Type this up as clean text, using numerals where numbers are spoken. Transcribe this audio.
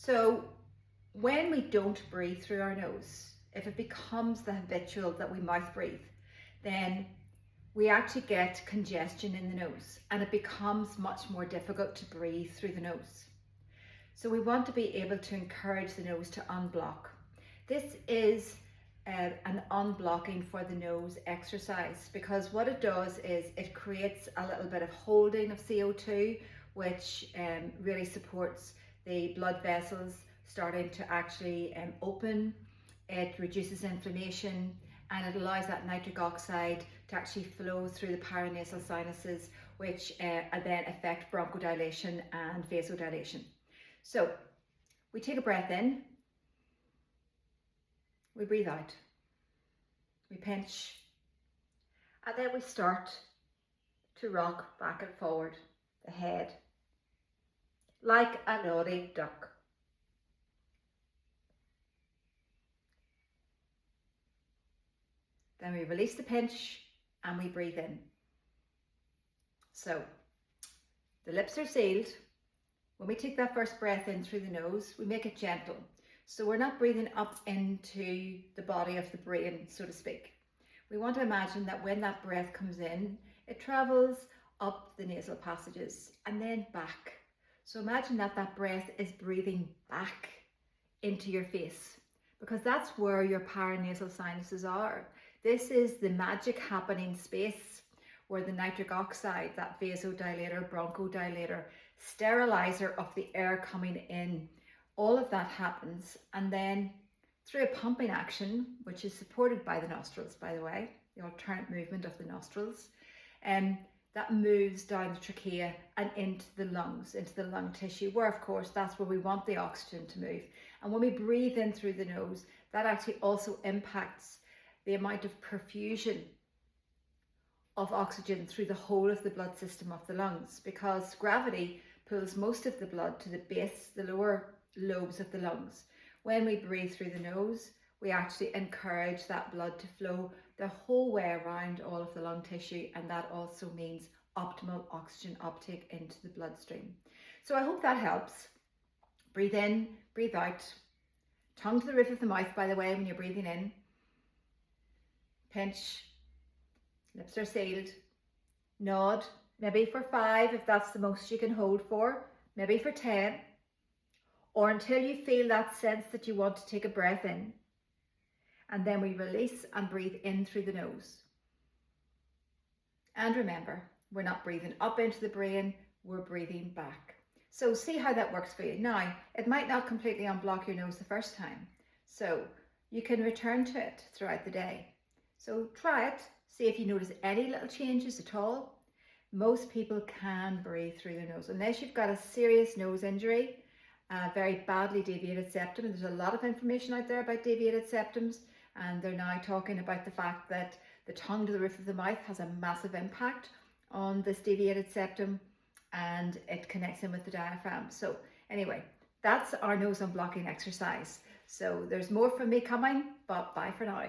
So when we don't breathe through our nose, if it becomes the habitual that we mouth breathe, then we actually get congestion in the nose and it becomes much more difficult to breathe through the nose. So we want to be able to encourage the nose to unblock. This is an unblocking for the nose exercise, because what it does is it creates a little bit of holding of CO2, which really supports the blood vessels starting to actually open. It reduces inflammation and it allows that nitric oxide to actually flow through the paranasal sinuses, which then affect bronchodilation and vasodilation. So we take a breath in, we breathe out, we pinch, and then we start to rock back and forward the head like a naughty duck. Then we release the pinch and we breathe in. So the lips are sealed. When we take that first breath in through the nose, we make it gentle. So we're not breathing up into the body of the brain, so to speak. We want to imagine that when that breath comes in, it travels up the nasal passages and then back. So imagine that that breath is breathing back into your face, because that's where your paranasal sinuses are. This is the magic happening space where the nitric oxide, that vasodilator, bronchodilator, sterilizer of the air coming in, all of that happens. And then through a pumping action, which is supported by the nostrils, by the way, the alternate movement of the nostrils, that moves down the trachea and into the lungs, into the lung tissue, where of course that's where we want the oxygen to move. And when we breathe in through the nose, that actually also impacts the amount of perfusion of oxygen through the whole of the blood system of the lungs, because gravity pulls most of the blood to the base, the lower lobes of the lungs. When we breathe through the nose, we actually encourage that blood to flow the whole way around all of the lung tissue, and that also means optimal oxygen uptake into the bloodstream. So I hope that helps. Breathe in, breathe out. Tongue to the roof of the mouth, by the way, when you're breathing in. Pinch. Lips are sealed. Nod, maybe for 5 if that's the most you can hold for, maybe for 10, or until you feel that sense that you want to take a breath in. And then we release and breathe in through the nose. And remember, we're not breathing up into the brain, we're breathing back. So see how that works for you. Now, it might not completely unblock your nose the first time, so you can return to it throughout the day. So try it, see if you notice any little changes at all. Most people can breathe through their nose, unless you've got a serious nose injury, a very badly deviated septum. And there's a lot of information out there about deviated septums, and they're now talking about the fact that the tongue to the roof of the mouth has a massive impact on this deviated septum, and it connects in with the diaphragm. So anyway, that's our nose unblocking exercise. So there's more from me coming, but bye for now.